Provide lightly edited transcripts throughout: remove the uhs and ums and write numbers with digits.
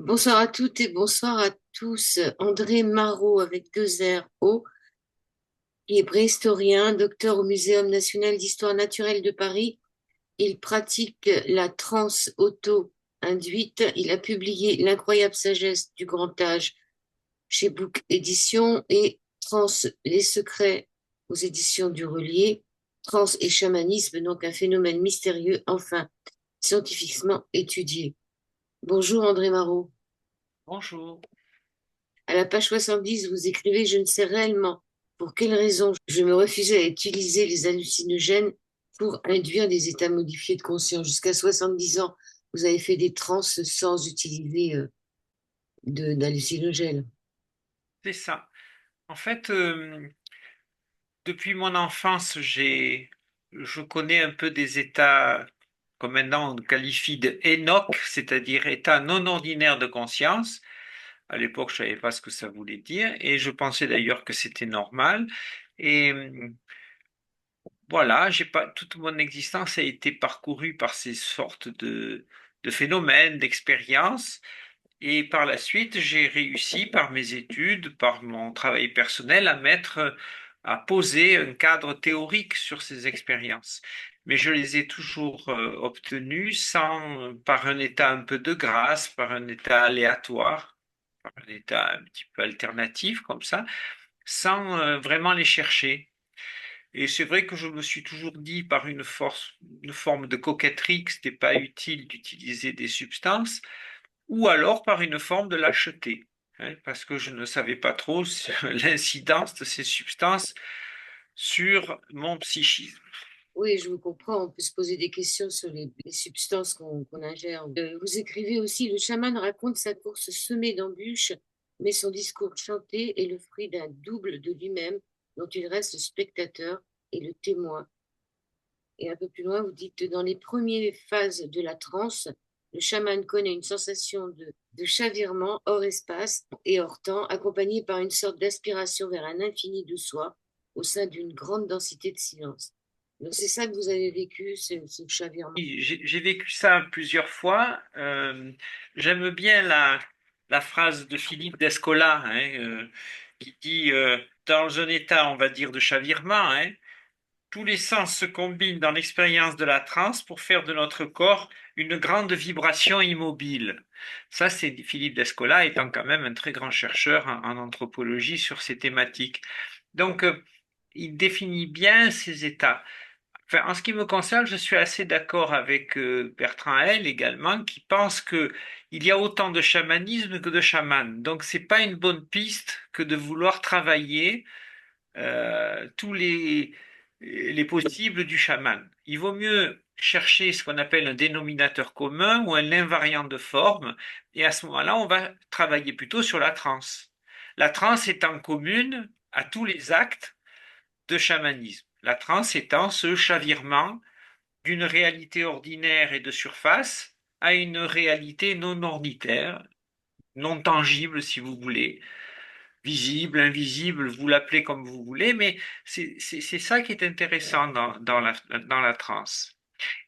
Bonsoir à toutes et bonsoir à tous. André Marot avec deux R O, qui est préhistorien, docteur au Muséum national d'histoire naturelle de Paris. Il pratique la transe auto-induite. Il a publié L'incroyable sagesse du grand âge chez Book Éditions et Trans, les secrets aux éditions du Relier. Trans et chamanisme, donc un phénomène mystérieux, enfin scientifiquement étudié. Bonjour André Marot. Bonjour. À la page 70, vous écrivez: Je ne sais réellement pour quelle raison je me refusais à utiliser les hallucinogènes pour induire des états modifiés de conscience. Jusqu'à 70 ans, vous avez fait des trans sans utiliser d'hallucinogènes. C'est ça. En fait, depuis mon enfance, je connais un peu des états comme maintenant on qualifie de ENOC, c'est-à-dire état non ordinaire de conscience. À l'époque, je savais pas ce que ça voulait dire et je pensais d'ailleurs que c'était normal. Et voilà, j'ai pas toute mon existence a été parcourue par ces sortes de phénomènes, d'expériences. Et par la suite, j'ai réussi par mes études, par mon travail personnel, à poser un cadre théorique sur ces expériences. Mais je les ai toujours obtenues par un état un peu de grâce, par un état aléatoire, par un état un petit peu alternatif comme ça, sans vraiment les chercher. Et c'est vrai que je me suis toujours dit par une forme de coquetterie que c'était pas utile d'utiliser des substances ou alors par une forme de lâcheté, hein, parce que je ne savais pas trop l'incidence de ces substances sur mon psychisme. Oui, je vous comprends. On peut se poser des questions sur les substances qu'on ingère. Vous écrivez aussi: Le chaman raconte sa course semée d'embûches, mais son discours chanté est le fruit d'un double de lui-même dont il reste le spectateur et le témoin. Et un peu plus loin, vous dites: Dans les premières phases de la transe, le chaman connaît une sensation de chavirement hors espace et hors temps, accompagnée par une sorte d'aspiration vers un infini de soi au sein d'une grande densité de silence. Donc c'est ça que vous avez vécu, ce chavirement. J'ai vécu ça plusieurs fois. J'aime bien la phrase de Philippe d'Escola, hein, qui dit dans un état, on va dire, de chavirement, hein, tous les sens se combinent dans l'expérience de la transe pour faire de notre corps une grande vibration immobile. Ça, c'est Philippe Descola, étant quand même un très grand chercheur en anthropologie sur ces thématiques. Donc, il définit bien ces états. Enfin, en ce qui me concerne, je suis assez d'accord avec Bertrand Hell également, qui pense que il y a autant de chamanisme que de chamans. Donc, c'est pas une bonne piste que de vouloir travailler tous les possibles du chaman. Il vaut mieux chercher ce qu'on appelle un dénominateur commun ou un invariant de forme, et à ce moment-là, on va travailler plutôt sur la transe. La transe étant commune à tous les actes de chamanisme. La transe étant ce chavirement d'une réalité ordinaire et de surface à une réalité non ordinaire, non tangible si vous voulez, visible, invisible, vous l'appelez comme vous voulez, mais c'est ça qui est intéressant dans la transe.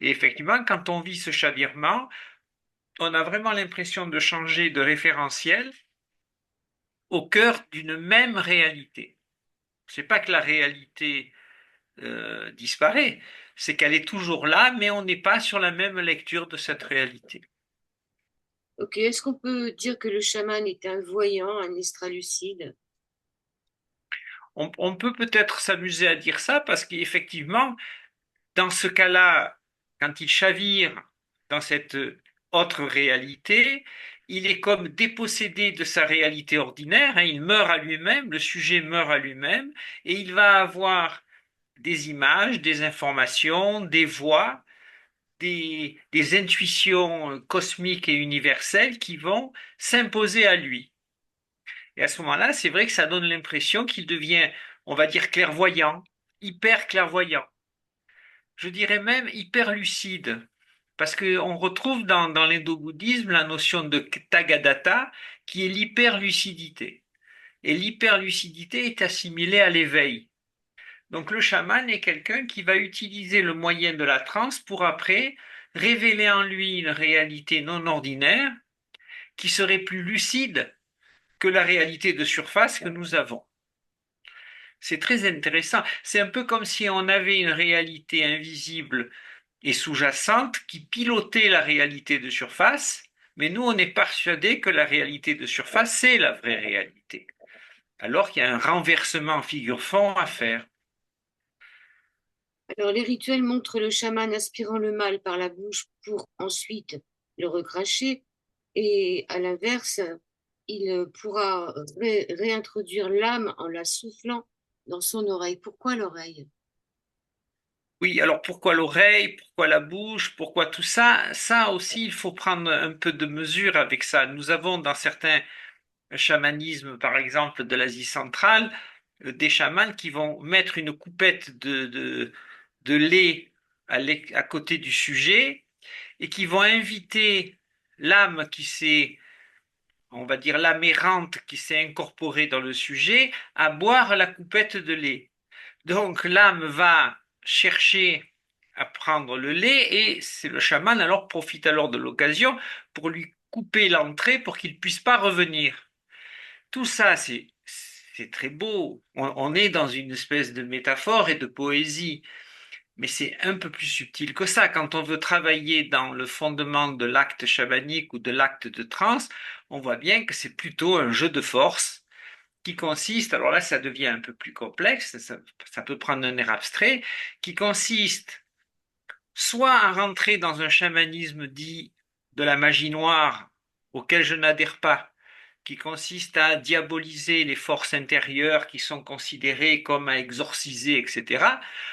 Et effectivement, quand on vit ce chavirement, on a vraiment l'impression de changer de référentiel au cœur d'une même réalité. C'est pas que la réalité disparaît, c'est qu'elle est toujours là, mais on n'est pas sur la même lecture de cette réalité. Ok, est-ce qu'on peut dire que le chaman est un voyant, un extralucide? On peut peut-être s'amuser à dire ça parce qu'effectivement, dans ce cas-là, quand il chavire dans cette autre réalité, il est comme dépossédé de sa réalité ordinaire, hein, il meurt à lui-même, le sujet meurt à lui-même, et il va avoir des images, des informations, des voix, des intuitions cosmiques et universelles qui vont s'imposer à lui. Et à ce moment-là, c'est vrai que ça donne l'impression qu'il devient, on va dire, clairvoyant, hyper clairvoyant. Je dirais même hyper lucide. Parce qu'on retrouve dans l'indo-bouddhisme la notion de Tathagata, qui est l'hyperlucidité. Et l'hyperlucidité est assimilée à l'éveil. Donc le chaman est quelqu'un qui va utiliser le moyen de la transe pour après révéler en lui une réalité non ordinaire qui serait plus lucide que la réalité de surface que nous avons. C'est très intéressant. C'est un peu comme si on avait une réalité invisible et sous-jacente qui pilotait la réalité de surface, mais nous, on est persuadé que la réalité de surface, c'est la vraie réalité, alors qu'il y a un renversement en figure-fond à faire. Alors, les rituels montrent le chaman aspirant le mal par la bouche pour ensuite le recracher. Et à l'inverse, il pourra réintroduire l'âme en la soufflant dans son oreille. Pourquoi l'oreille? Oui, alors pourquoi l'oreille, pourquoi la bouche, pourquoi tout ça? Ça aussi, il faut prendre un peu de mesure avec ça. Nous avons dans certains chamanismes, par exemple de l'Asie centrale, des chamans qui vont mettre une coupette de lait à côté du sujet et qui vont inviter l'âme qui s'est, on va dire l'âme errante qui s'est incorporée dans le sujet à boire la coupette de lait. Donc l'âme va chercher à prendre le lait et c'est le chaman alors profite alors de l'occasion pour lui couper l'entrée pour qu'il ne puisse pas revenir. Tout ça, c'est très beau. On est dans une espèce de métaphore et de poésie, mais c'est un peu plus subtil que ça. Quand on veut travailler dans le fondement de l'acte chamanique ou de l'acte de transe, on voit bien que c'est plutôt un jeu de force qui consiste, alors là ça devient un peu plus complexe, ça peut prendre un air abstrait, qui consiste soit à rentrer dans un chamanisme dit de la magie noire auquel je n'adhère pas, qui consiste à diaboliser les forces intérieures qui sont considérées comme à exorciser, etc.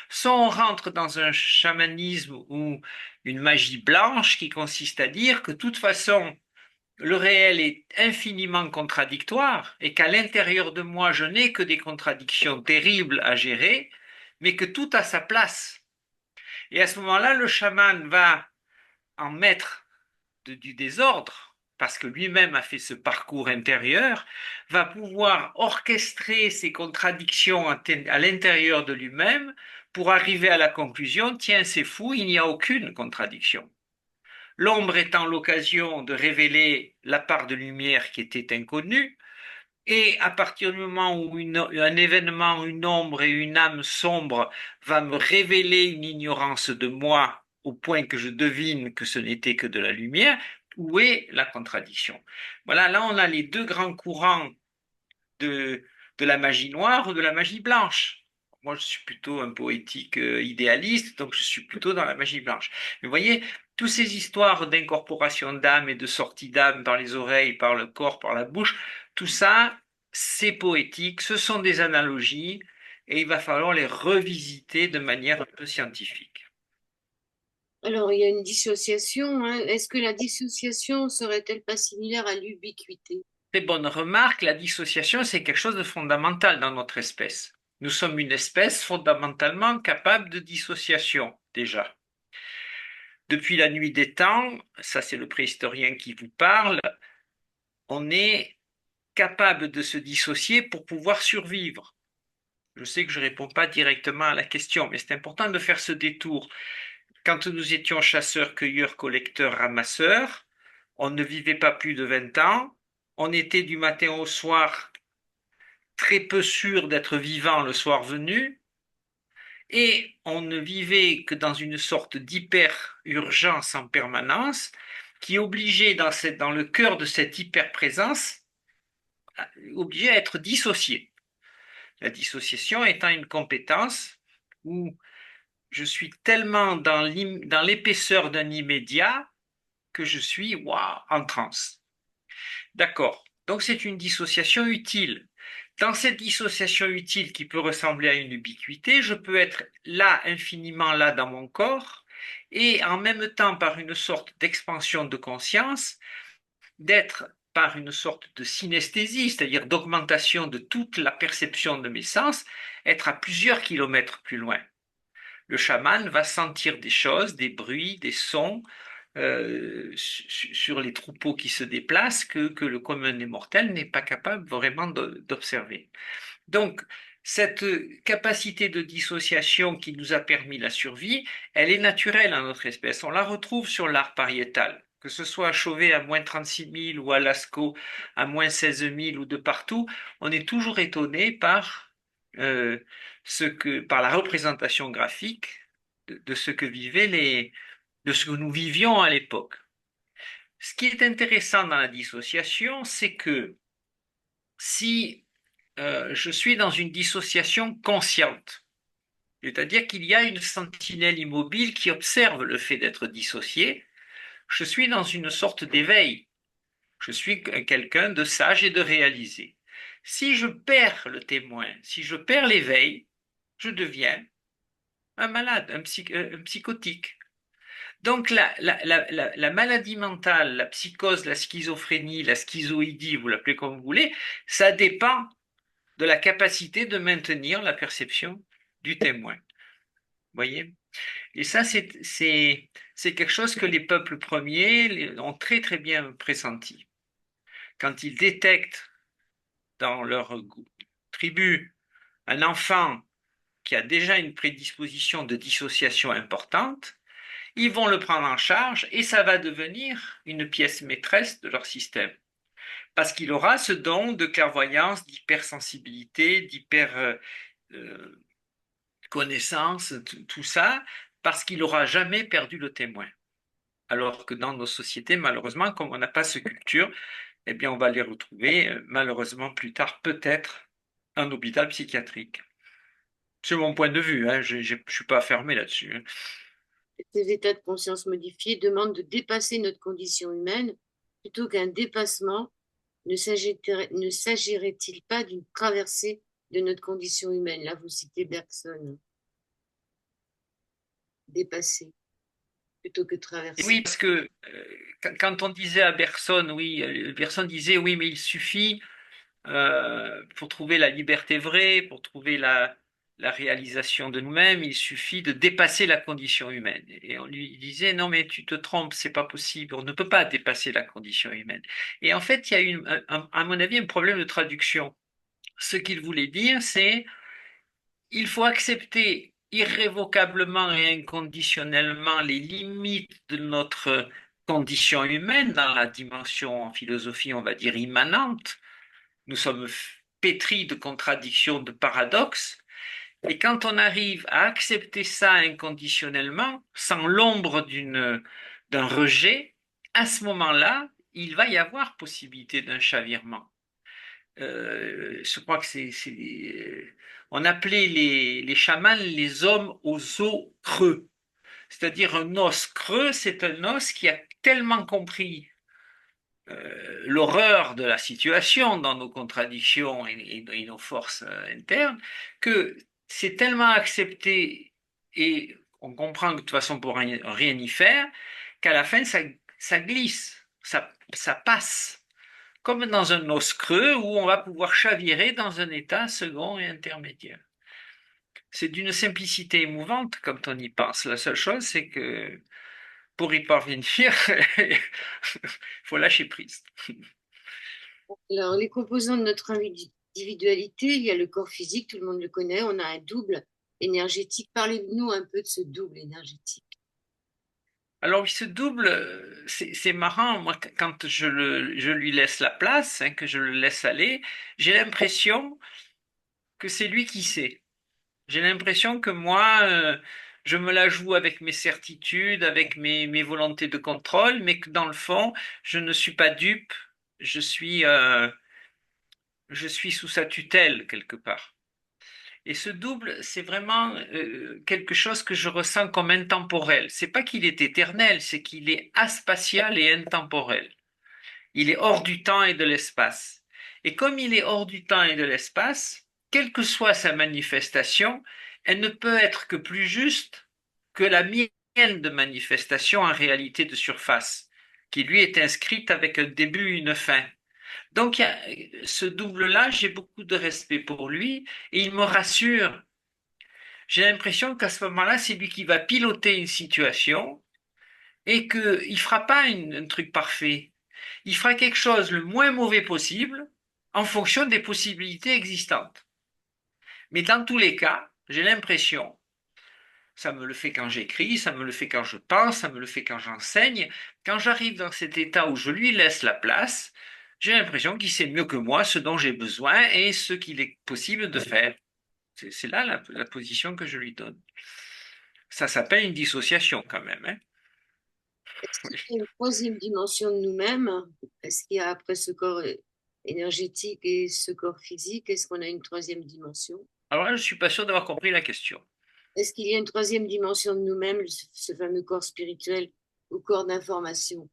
Soit on rentre dans un chamanisme ou une magie blanche qui consiste à dire que de toute façon, le réel est infiniment contradictoire et qu'à l'intérieur de moi, je n'ai que des contradictions terribles à gérer, mais que tout a sa place. Et à ce moment-là, le chaman va en mettre du désordre, parce que lui-même a fait ce parcours intérieur, va pouvoir orchestrer ces contradictions à l'intérieur de lui-même pour arriver à la conclusion, tiens, c'est fou, il n'y a aucune contradiction. L'ombre étant l'occasion de révéler la part de lumière qui était inconnue, et à partir du moment où un événement, une ombre et une âme sombre va me révéler une ignorance de moi au point que je devine que ce n'était que de la lumière, où est la contradiction? Voilà, là on a les deux grands courants de, de la magie noire ou de la magie blanche. Moi, je suis plutôt un poétique idéaliste, donc je suis plutôt dans la magie blanche. Mais vous voyez, toutes ces histoires d'incorporation d'âme et de sortie d'âme par les oreilles, par le corps, par la bouche, tout ça, c'est poétique, ce sont des analogies, et il va falloir les revisiter de manière un peu scientifique. Alors, il y a une dissociation, hein. Est-ce que la dissociation serait-elle pas similaire à l'ubiquité? Très bonne remarque, la dissociation, c'est quelque chose de fondamental dans notre espèce. Nous sommes une espèce fondamentalement capable de dissociation, déjà. Depuis la nuit des temps, ça c'est le préhistorien qui vous parle, on est capable de se dissocier pour pouvoir survivre. Je sais que je ne réponds pas directement à la question, mais c'est important de faire ce détour. Quand nous étions chasseurs, cueilleurs, collecteurs, ramasseurs, on ne vivait pas plus de 20 ans, on était du matin au soir très peu sûr d'être vivant le soir venu, et on ne vivait que dans une sorte d'hyper-urgence en permanence qui obligeait dans le cœur de cette hyper-présence, obligeait à être dissocié. La dissociation étant une compétence où je suis tellement dans l'épaisseur d'un immédiat que je suis en transe. D'accord. Donc c'est une dissociation utile. Dans cette dissociation utile qui peut ressembler à une ubiquité, je peux être là, infiniment là dans mon corps, et en même temps, par une sorte d'expansion de conscience, d'être par une sorte de synesthésie, c'est-à-dire d'augmentation de toute la perception de mes sens, être à plusieurs kilomètres plus loin. Le chaman va sentir des choses, des bruits, des sons, sur les troupeaux qui se déplacent que le commun des mortels n'est pas capable vraiment d'observer. Donc, cette capacité de dissociation qui nous a permis la survie, elle est naturelle à notre espèce. On la retrouve sur l'art pariétal. que ce soit à Chauvet à moins 36 000 ou à Lascaux à moins 16 000 ou de partout, on est toujours étonné euh, par la représentation graphique de ce que de ce que nous vivions à l'époque. Ce qui est intéressant dans la dissociation, c'est que si je suis dans une dissociation consciente, c'est-à-dire qu'il y a une sentinelle immobile qui observe le fait d'être dissocié, je suis dans une sorte d'éveil. Je suis quelqu'un de sage et de réalisé. Si je perds le témoin, si je perds l'éveil, je deviens un malade, un psychotique. Donc la maladie mentale, la psychose, la schizophrénie, la schizoïdie, vous l'appelez comme vous voulez, ça dépend de la capacité de maintenir la perception du témoin. Voyez? Et ça, c'est quelque chose que les peuples premiers ont très très bien pressenti. Quand ils détectent dans leur tribu un enfant qui a déjà une prédisposition de dissociation importante, ils vont le prendre en charge et ça va devenir une pièce maîtresse de leur système. Parce qu'il aura ce don de clairvoyance, d'hypersensibilité, connaissance, tout ça, parce qu'il n'aura jamais perdu le témoin. Alors que dans nos sociétés, malheureusement, comme on n'a pas cette culture, eh bien, on va les retrouver, malheureusement, plus tard, peut-être, en hôpital psychiatrique. C'est mon point de vue, hein, je ne suis pas fermé là-dessus, hein. Ces états de conscience modifiés demandent de dépasser notre condition humaine plutôt qu'un dépassement. Ne s'agirait-il pas d'une traversée de notre condition humaine? Là, vous citez Bergson, dépasser plutôt que Et oui, traverser. parce que quand on disait à Bergson, oui, Bergson disait, oui, mais il suffit pour trouver la liberté vraie, pour trouver la réalisation de nous-mêmes, il suffit de dépasser la condition humaine. Et on lui disait, non, mais tu te trompes, c'est pas possible, on ne peut pas dépasser la condition humaine. Et en fait, il y a eu, à mon avis, un problème de traduction. Ce qu'il voulait dire, c'est il faut accepter irrévocablement et inconditionnellement les limites de notre condition humaine dans la dimension en philosophie, on va dire, immanente. Nous sommes pétris de contradictions, de paradoxes. Et quand on arrive à accepter ça inconditionnellement, sans l'ombre d'un rejet, à ce moment-là, il va y avoir possibilité d'un chavirement. Je crois que on appelait les chamans les hommes aux os creux. C'est-à-dire un os creux, c'est un os qui a tellement compris l'horreur de la situation dans nos contradictions et nos forces internes, que c'est tellement accepté et on comprend que de toute façon pour rien y faire, qu'à la fin ça glisse, ça passe, comme dans un os creux où on va pouvoir chavirer dans un état second et intermédiaire. C'est d'une simplicité émouvante quand on y pense. La seule chose, c'est que pour y parvenir, il faut lâcher prise. Alors, les composants de notre individualité, il y a le corps physique, tout le monde le connaît, on a un double énergétique. Parlez-nous un peu de ce double énergétique. Alors, il se double, c'est marrant, moi, quand je lui laisse la place, hein, que je le laisse aller, j'ai l'impression que c'est lui qui sait. J'ai l'impression que moi, je me la joue avec mes certitudes, avec mes volontés de contrôle, mais que dans le fond, je ne suis pas dupe, je suis, euh, je suis sous sa tutelle quelque part. Et ce double, c'est vraiment quelque chose que je ressens comme intemporel. C'est pas qu'il est éternel, c'est qu'il est aspatial et intemporel. Il est hors du temps et de l'espace. Et comme il est hors du temps et de l'espace, quelle que soit sa manifestation, elle ne peut être que plus juste que la mienne de manifestation en réalité de surface, qui lui est inscrite avec un début et une fin. Donc, ce double-là, j'ai beaucoup de respect pour lui et il me rassure. J'ai l'impression qu'à ce moment-là, c'est lui qui va piloter une situation et qu'il ne fera pas un truc parfait. Il fera quelque chose le moins mauvais possible en fonction des possibilités existantes. Mais dans tous les cas, j'ai l'impression Ça me le fait quand j'écris, ça me le fait quand je pense, ça me le fait quand j'enseigne. Quand j'arrive dans cet état où je lui laisse la place, j'ai l'impression qu'il sait mieux que moi ce dont j'ai besoin et ce qu'il est possible de faire. C'est là la position que je lui donne. Ça s'appelle une dissociation quand même, hein. Est-ce qu'il Oui. y a une troisième dimension de nous-mêmes? Est-ce qu'il y a après ce corps énergétique et ce corps physique, est-ce qu'on a une troisième dimension? Alors là, je ne suis pas sûr d'avoir compris la question. Est-ce qu'il y a une troisième dimension de nous-mêmes, ce fameux corps spirituel ou corps d'information?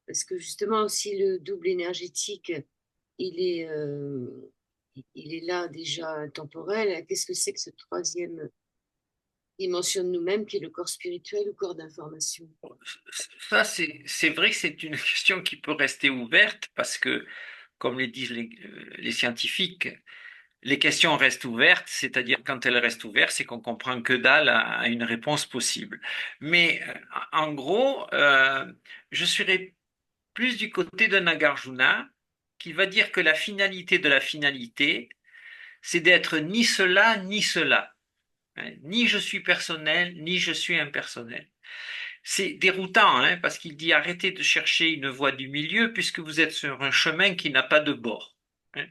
Parce que justement, si le double énergétique, il est, euh, il est là déjà temporel, qu'est-ce que c'est que cette troisième dimension de nous-mêmes qui est le corps spirituel ou corps d'information? Ça, c'est vrai que c'est une question qui peut rester ouverte parce que, comme les disent les scientifiques, les questions restent ouvertes, c'est-à-dire quand elles restent ouvertes, c'est qu'on comprend que dalle à une réponse possible. Mais en gros, je serais plus du côté de Nagarjuna qui va dire que la finalité de la finalité, c'est d'être ni cela ni cela. Hein. Ni je suis personnel, ni je suis impersonnel. C'est déroutant, hein, parce qu'il dit arrêtez de chercher une voie du milieu puisque vous êtes sur un chemin qui n'a pas de bord. Hein.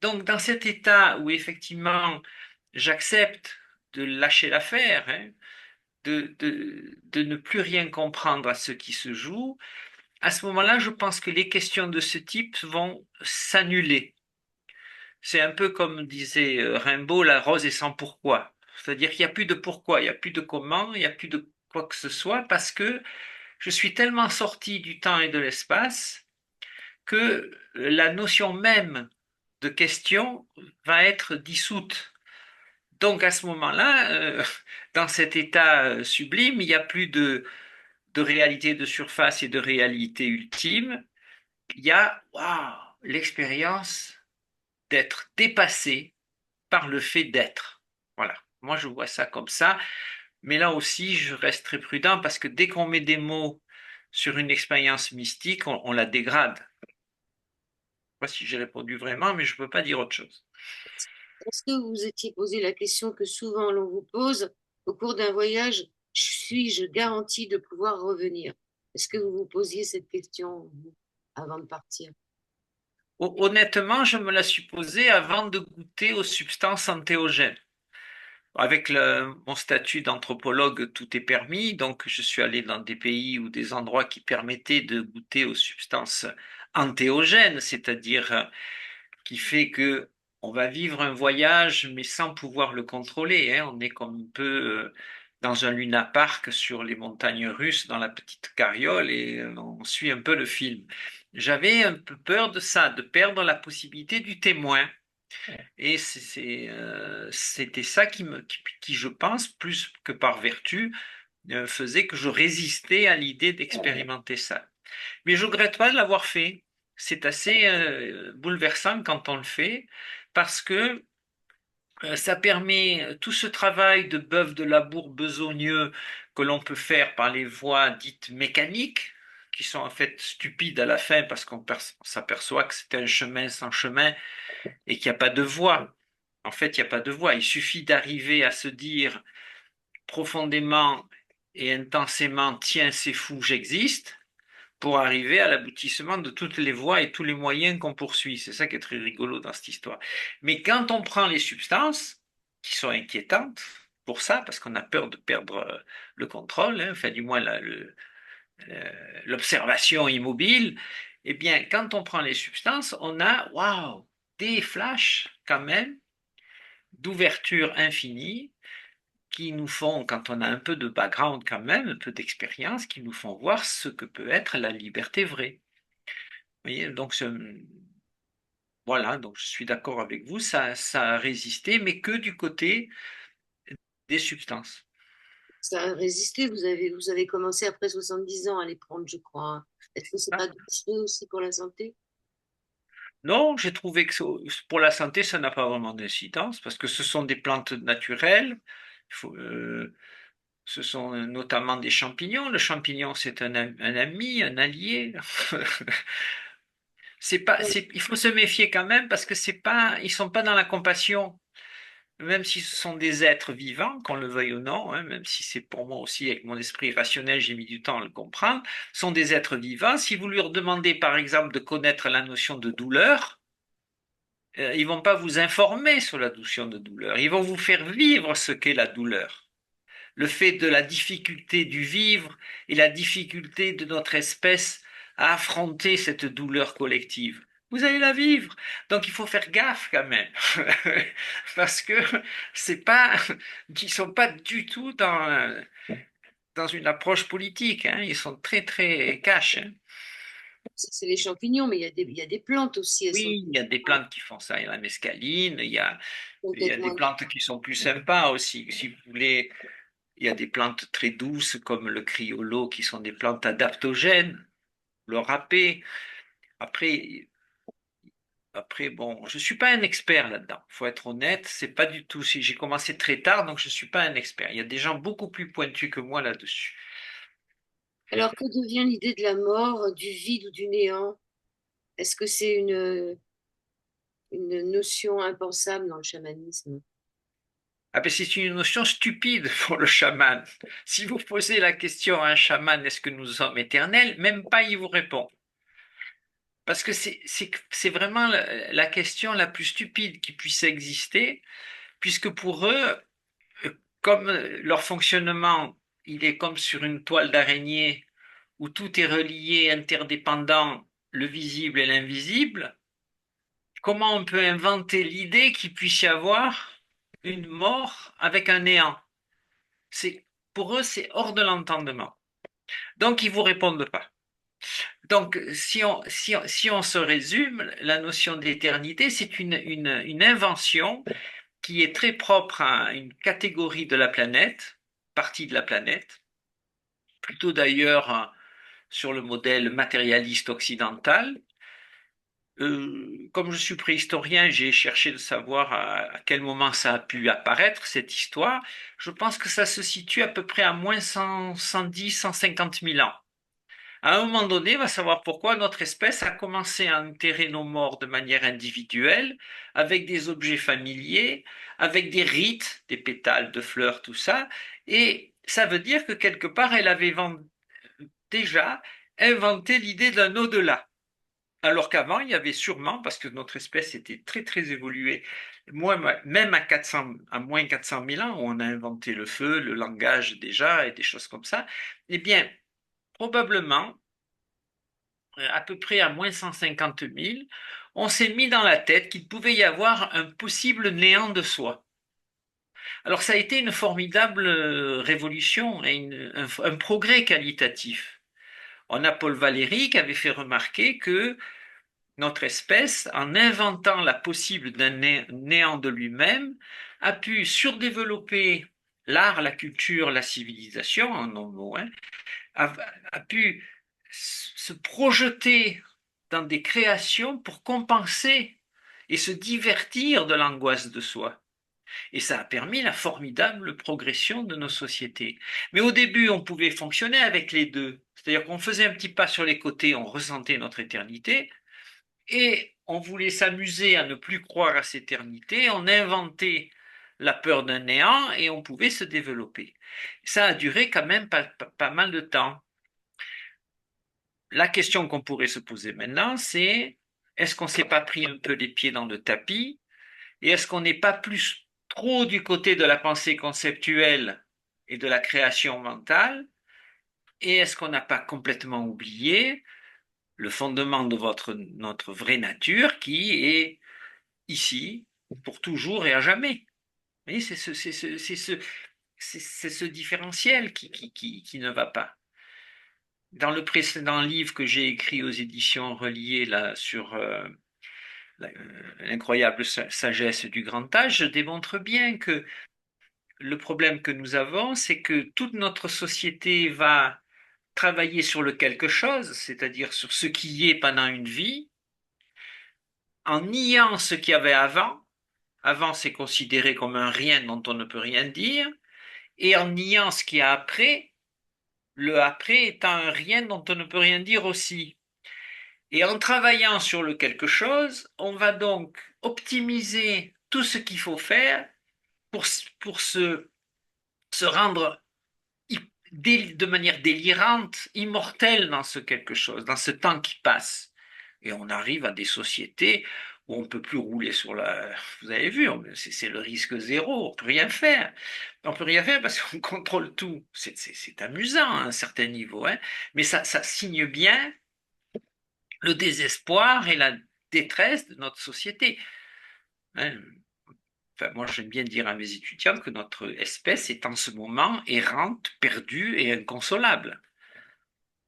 Donc, dans cet état où effectivement j'accepte de lâcher l'affaire, hein, de ne plus rien comprendre à ce qui se joue, à ce moment-là, je pense que les questions de ce type vont s'annuler. C'est un peu comme disait Rimbaud, la rose est sans pourquoi. C'est-à-dire qu'il n'y a plus de pourquoi, il n'y a plus de comment, il n'y a plus de quoi que ce soit, parce que je suis tellement sorti du temps et de l'espace que la notion même de question va être dissoute. Donc à ce moment-là, dans cet état sublime, il n'y a plus de réalité de surface et de réalité ultime. Il y a waouh, l'expérience d'être dépassé par le fait d'être. Voilà. Moi, je vois ça comme ça. Mais là aussi, je reste très prudent parce que dès qu'on met des mots sur une expérience mystique, on la dégrade. Je ne sais pas si j'ai répondu vraiment, mais je ne peux pas dire autre chose. Est-ce que vous vous étiez posé la question que souvent l'on vous pose au cours d'un voyage, suis-je garantie de pouvoir revenir? Est-ce que vous vous posiez cette question vous, avant de partir? Honnêtement, je me la suis posée avant de goûter aux substances antéogènes. Avec mon statut d'anthropologue, tout est permis, donc je suis allé dans des pays ou des endroits qui permettaient de goûter aux substances antéogènes, c'est-à-dire qui fait que on va vivre un voyage mais sans pouvoir le contrôler, hein. On est comme un peu dans un Luna Park sur les montagnes russes dans la petite carriole et on suit un peu le film. J'avais un peu peur de ça, de perdre la possibilité du témoin. Et c'était ça qui, je pense, plus que par vertu, faisait que je résistais à l'idée d'expérimenter ça. Mais je regrette pas de l'avoir fait. C'est assez bouleversant quand on le fait, parce que ça permet tout ce travail de bœuf de labour besogneux que l'on peut faire par les voies dites mécaniques, qui sont en fait stupides à la fin parce qu'on s'aperçoit que c'est un chemin sans chemin et qu'il n'y a pas de voie. En fait, il n'y a pas de voie. Il suffit d'arriver à se dire profondément et intensément, tiens, c'est fou, j'existe, pour arriver à l'aboutissement de toutes les voies et tous les moyens qu'on poursuit. C'est ça qui est très rigolo dans cette histoire. Mais quand on prend les substances, qui sont inquiétantes, pour ça, parce qu'on a peur de perdre le contrôle, hein, enfin du moins l'observation immobile, eh bien, quand on prend les substances, on a, waouh, des flashs quand même d'ouverture infinie qui nous font, quand on a un peu de background quand même, un peu d'expérience, qui nous font voir ce que peut être la liberté vraie. Vous voyez, donc voilà, donc je suis d'accord avec vous, ça a résisté, mais que du côté des substances. Ça a résisté, vous avez commencé après 70 ans à les prendre, je crois, hein. Est-ce que c'est Ah, pas dangereux aussi pour la santé? non, j'ai trouvé que pour la santé, ça n'a pas vraiment d'incidence, parce que ce sont des plantes naturelles. Ce sont notamment des champignons. Le champignon, c'est un ami, un allié. C'est pas, il faut se méfier quand même parce que c'est pas, ils sont pas dans la compassion. même si ce sont des êtres vivants, qu'on le veuille ou non, hein, même si c'est pour moi aussi, avec mon esprit rationnel, j'ai mis du temps à le comprendre, sont des êtres vivants. Si vous leur demandez, par exemple, de connaître la notion de douleur, ils vont pas vous informer sur la notion de douleur. Ils vont vous faire vivre ce qu'est la douleur. Le fait de la difficulté du vivre et la difficulté de notre espèce à affronter cette douleur collective. Vous allez la vivre. Donc il faut faire gaffe quand même. Parce que c'est pas, qu'ils sont pas du tout dans une approche politique, hein. Ils sont très, très cash, hein. Ça, c'est les champignons, mais il y a des plantes aussi, elles sont Oui, il y a des plantes qui font ça. Il y a la mescaline, il y a peut-être des moins. plantes qui sont plus sympas aussi. Si vous voulez, il y a des plantes très douces comme le criollo qui sont des plantes adaptogènes, le râpé. Après, bon, je suis pas un expert là-dedans. Faut être honnête, c'est pas du tout. Si j'ai commencé très tard, donc je suis pas un expert. Il y a des gens beaucoup plus pointus que moi là-dessus. Alors, que devient l'idée de la mort, du vide ou du néant? Est-ce que c'est une notion impensable dans le chamanisme? Ah ben c'est une notion stupide pour le chaman. Si vous posez la question à un chaman, est-ce que nous sommes éternels? Même pas il vous répond. Parce que c'est vraiment la question la plus stupide qui puisse exister, puisque pour eux, comme leur fonctionnement, il est comme sur une toile d'araignée où tout est relié, interdépendant, le visible et l'invisible, comment on peut inventer l'idée qu'il puisse y avoir une mort avec un néant? C'est, pour eux, c'est hors de l'entendement. Donc, ils vous répondent pas. Donc, si on se résume, la notion d'éternité, c'est une invention qui est très propre à une catégorie de la planète, partie de la planète, plutôt d'ailleurs sur le modèle matérialiste occidental. Comme je suis préhistorien, j'ai cherché de savoir à quel moment ça a pu apparaître, cette histoire. Je pense que ça se situe à peu près à moins 100, 110, 150 000 ans. À un moment donné, on va savoir pourquoi notre espèce a commencé à enterrer nos morts de manière individuelle, avec des objets familiers, avec des rites, des pétales de fleurs, tout ça. Et ça veut dire que quelque part, elle avait déjà inventé l'idée d'un au-delà. Alors qu'avant, il y avait sûrement, parce que notre espèce était très très évoluée, même à 400, à moins 400 000 ans, où on a inventé le feu, le langage déjà, et des choses comme ça, eh bien, probablement, à peu près à moins 150 000, on s'est mis dans la tête qu'il pouvait y avoir un possible néant de soi. Alors ça a été une formidable révolution et un progrès qualitatif. On a Paul Valéry qui avait fait remarquer que notre espèce, en inventant la possible d'un néant de lui-même, a pu surdévelopper l'art, la culture, la civilisation, en un mot, hein, a, a pu se projeter dans des créations pour compenser et se divertir de l'angoisse de soi. Et ça a permis la formidable progression de nos sociétés. Mais au début, on pouvait fonctionner avec les deux. C'est-à-dire qu'on faisait un petit pas sur les côtés, on ressentait notre éternité, et on voulait s'amuser à ne plus croire à cette éternité, on inventait la peur d'un néant et on pouvait se développer. Ça a duré quand même pas mal de temps. La question qu'on pourrait se poser maintenant, c'est est-ce qu'on ne s'est pas pris un peu les pieds dans le tapis et est-ce qu'on n'est pas plus trop du côté de la pensée conceptuelle et de la création mentale et est-ce qu'on n'a pas complètement oublié le fondement de notre vraie nature qui est ici pour toujours et à jamais. Vous voyez, c'est ce différentiel qui ne va pas. Dans le précédent livre que j'ai écrit aux éditions Reliées là, sur l'incroyable sagesse du grand âge, je démontre bien que le problème que nous avons, c'est que toute notre société va travailler sur le quelque chose, c'est-à-dire sur ce qui est pendant une vie, en niant ce qu'il y avait avant. Avant, c'est considéré comme un rien dont on ne peut rien dire, et en niant ce qu'il y a après, le après étant un rien dont on ne peut rien dire aussi. Et en travaillant sur le quelque chose, on va donc optimiser tout ce qu'il faut faire pour se rendre de manière délirante, immortel dans ce quelque chose, dans ce temps qui passe. Et on arrive à des sociétés où on ne peut plus rouler sur la... Vous avez vu, c'est le risque zéro, on ne peut rien faire. On ne peut rien faire parce qu'on contrôle tout. C'est amusant à un certain niveau, hein, mais ça signe bien le désespoir et la détresse de notre société. Hein. Enfin, moi, j'aime bien dire à mes étudiants que notre espèce est en ce moment errante, perdue et inconsolable.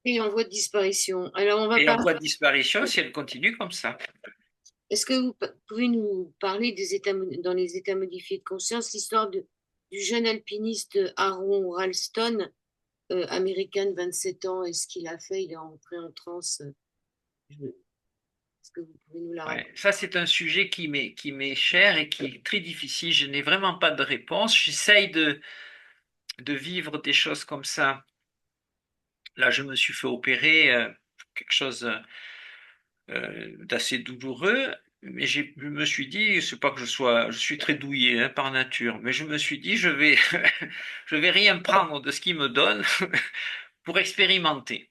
Et en voie de disparition. Alors, on va Et en parler. voie de disparition si elle continue comme ça. Est-ce que vous pouvez nous parler des états, dans les états modifiés de conscience, l'histoire du jeune alpiniste Aaron Ralston, américain de 27 ans, et ce qu'il a fait? Il est entré en transe. Est-ce que vous pouvez nous la Ouais. raconter? Ça, c'est un sujet qui m'est cher et qui est très difficile. Je n'ai vraiment pas de réponse. J'essaye de vivre des choses comme ça. Là, je me suis fait opérer quelque chose d'assez douloureux, mais je me suis dit, c'est pas que je suis très douillet hein, par nature, mais je me suis dit, je vais rien prendre de ce qu'il me donne pour expérimenter.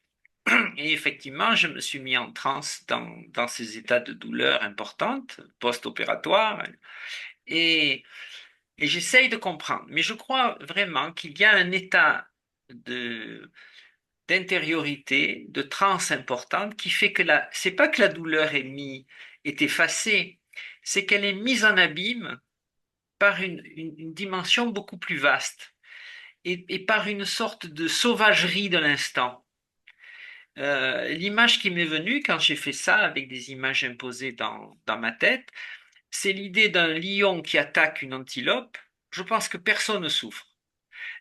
Et effectivement, je me suis mis en transe dans ces états de douleur importante, post-opératoire, et, et j'essaye de comprendre. Mais je crois vraiment qu'il y a un état de, d'intériorité, de transe importante qui fait que c'est pas que la douleur est effacée, c'est qu'elle est mise en abîme par une dimension beaucoup plus vaste et par une sorte de sauvagerie de l'instant. L'image qui m'est venue quand j'ai fait ça avec des images imposées dans ma tête, c'est l'idée d'un lion qui attaque une antilope. Je pense que personne ne souffre.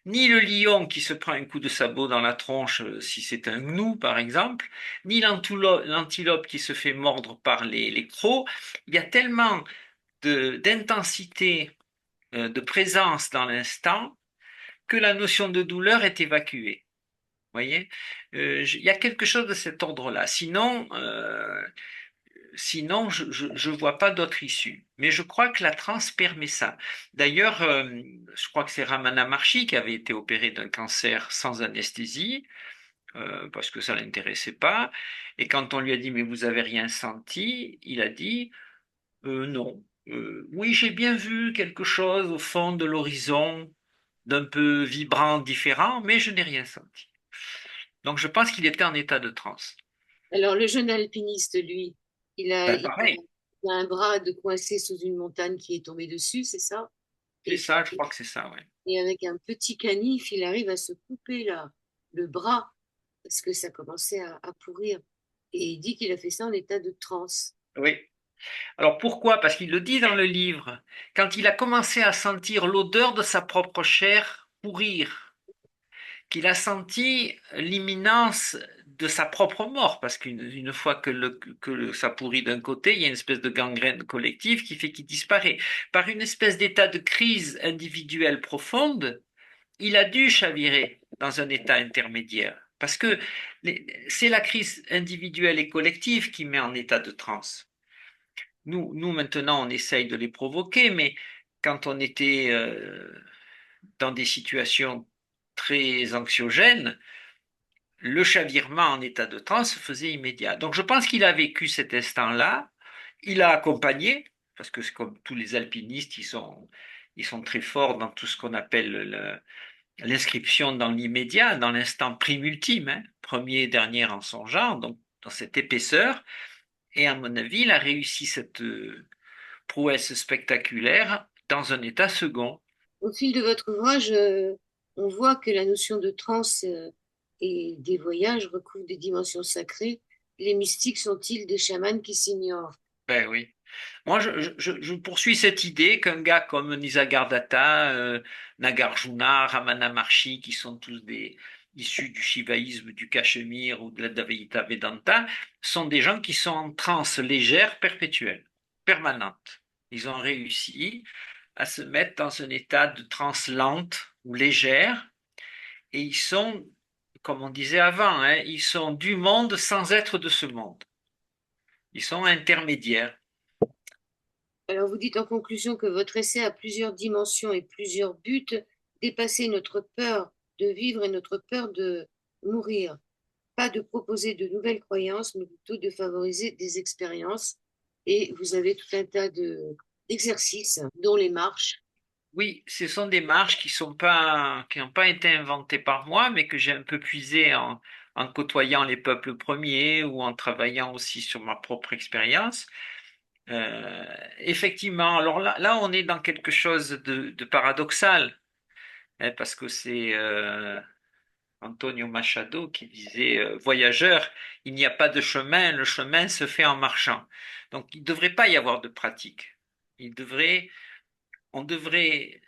Ni le lion qui se prend un coup de sabot dans la tronche si c'est un gnou par exemple, ni l'antilope qui se fait mordre par les crocs. Il y a tellement d'intensité, de présence dans l'instant que la notion de douleur est évacuée. Vous voyez, il y a quelque chose de cet ordre-là. Sinon, je vois pas d'autre issue. Mais je crois que la transe permet ça. D'ailleurs, je crois que c'est Ramana Maharshi qui avait été opéré d'un cancer sans anesthésie, parce que ça l'intéressait pas. Et quand on lui a dit, mais vous avez rien senti, il a dit, non. Oui, j'ai bien vu quelque chose au fond de l'horizon, d'un peu vibrant, différent, mais je n'ai rien senti. Donc je pense qu'il était en état de transe. Alors, le jeune alpiniste, lui, il a, Ben, il a, pareil, il a un bras de coincé sous une montagne qui est tombée dessus, c'est ça? c'est Et, ça, je crois que c'est ça, ouais. et avec un petit canif, il arrive à se couper le bras parce que ça commençait à pourrir. Et il dit qu'il a fait ça en état de transe. Oui. Alors pourquoi? Parce qu'il le dit dans le livre. Quand il a commencé à sentir l'odeur de sa propre chair pourrir, qu'il a senti l'imminence de sa propre mort, parce qu'une fois ça pourrit d'un côté, il y a une espèce de gangrène collective qui fait qu'il disparaît. Par une espèce d'état de crise individuelle profonde, il a dû chavirer dans un état intermédiaire. Parce que c'est la crise individuelle et collective qui met en état de transe. Nous, maintenant, on essaye de les provoquer, mais quand on était dans des situations très anxiogènes, le chavirement en état de transe se faisait immédiat. Donc je pense qu'il a vécu cet instant-là, il a accompagné, parce que c'est comme tous les alpinistes, ils sont très forts dans tout ce qu'on appelle l'inscription dans l'immédiat, dans l'instant primultime, hein, premier et dernier en son genre, donc dans cette épaisseur. Et à mon avis, il a réussi cette prouesse spectaculaire dans un état second. Au fil de votre ouvrage, on voit que la notion de transe et des voyages recouvre des dimensions sacrées. Les mystiques sont-ils des chamans qui s'ignorent? Ben oui. Moi, je poursuis cette idée qu'un gars comme Nisargadatta, Nagarjuna, Ramana Maharshi, qui sont tous issus du shivaïsme, du Cachemire ou de l'Advaita Vedanta, sont des gens qui sont en transe légère perpétuelle, permanente. Ils ont réussi à se mettre dans un état de transe lente ou légère, et ils sont, comme on disait avant, hein, ils sont du monde sans être de ce monde. Ils sont intermédiaires. Alors, vous dites en conclusion que votre essai a plusieurs dimensions et plusieurs buts, dépasser notre peur de vivre et notre peur de mourir. Pas de proposer de nouvelles croyances, mais plutôt de favoriser des expériences. Et vous avez tout un tas d'exercices, dont les marches. Oui, ce sont des marches qui n'ont pas été inventées par moi, mais que j'ai un peu puisées en côtoyant les peuples premiers ou en travaillant aussi sur ma propre expérience. Effectivement, alors là, on est dans quelque chose de paradoxal, hein, parce que c'est Antonio Machado qui disait, Voyageur, il n'y a pas de chemin, le chemin se fait en marchant. Donc, il ne devrait pas y avoir de pratique. Il devrait, on devrait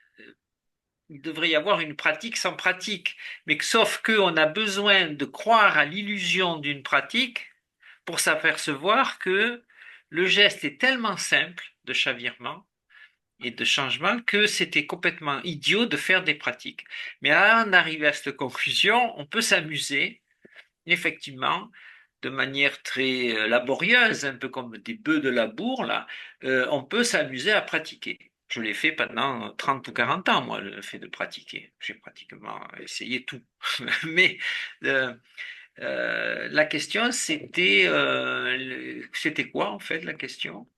il devrait y avoir une pratique sans pratique. Mais sauf qu'on a besoin de croire à l'illusion d'une pratique pour s'apercevoir que le geste est tellement simple de chavirement et de changement que c'était complètement idiot de faire des pratiques. Mais avant d'arriver à cette conclusion, on peut s'amuser, effectivement, de manière très laborieuse, un peu comme des bœufs de labour, là, on peut s'amuser à pratiquer. Je l'ai fait pendant 30 ou 40 ans, moi, le fait de pratiquer. J'ai pratiquement essayé tout. Mais euh, la question, c'était quoi, en fait, la question?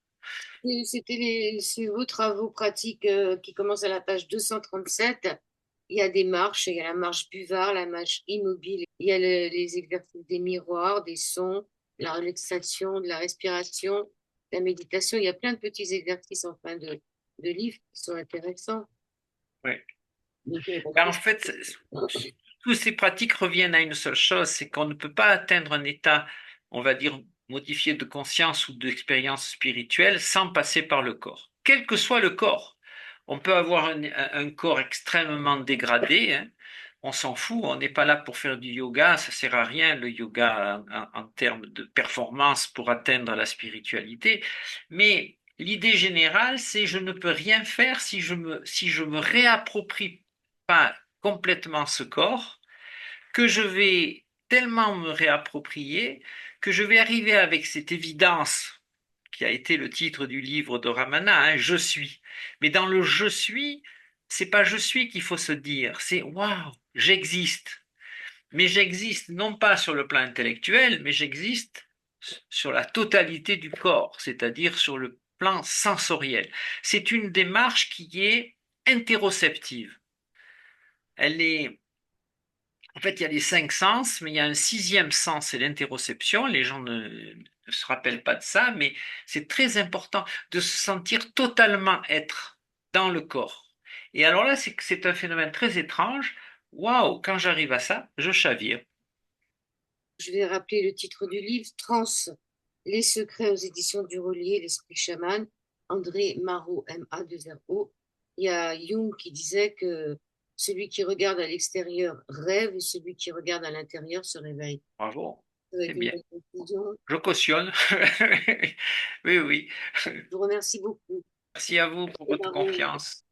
Et c'est vos travaux pratiques qui commencent à la page 237. Il y a des marches, il y a la marche buvard, la marche immobile, il y a les exercices des miroirs, des sons, la relaxation, de la respiration, la méditation. Il y a plein de petits exercices en fin de livre qui sont intéressants. Ouais. Donc, Ben, en fait, toutes ces pratiques reviennent à une seule chose, c'est qu'on ne peut pas atteindre un état, on va dire, modifié de conscience ou d'expérience spirituelle sans passer par le corps. Quel que soit le corps. On peut avoir un corps extrêmement dégradé, hein. On s'en fout, on n'est pas là pour faire du yoga, ça sert à rien le yoga en termes de performance pour atteindre la spiritualité. Mais l'idée générale, c'est je ne peux rien faire si je me réapproprie pas complètement ce corps, que je vais tellement me réapproprier que je vais arriver avec cette évidence qui a été le titre du livre de Ramana, hein, je suis. Mais dans le je suis, c'est pas je suis qu'il faut se dire, c'est waouh, j'existe. Mais j'existe non pas sur le plan intellectuel, mais j'existe sur la totalité du corps, c'est-à-dire sur le plan sensoriel. C'est une démarche qui est interoceptive. Elle est En fait, il y a les cinq sens, mais il y a un sixième sens, c'est l'interoception. Les gens ne se rappellent pas de ça, mais c'est très important de se sentir totalement être dans le corps. Et alors là, c'est un phénomène très étrange. Waouh, quand j'arrive à ça, je chavire. je vais rappeler le titre du livre, Trans, les secrets aux éditions du Relier, l'esprit chaman, André Marot, MA2RO. Il y a Jung qui disait que celui qui regarde à l'extérieur rêve et celui qui regarde à l'intérieur se réveille. Bravo, Ça va c'est être une bien. bonne conclusion. Je cautionne. Oui, oui. Je vous remercie beaucoup. Merci à vous pour votre Marot. confiance.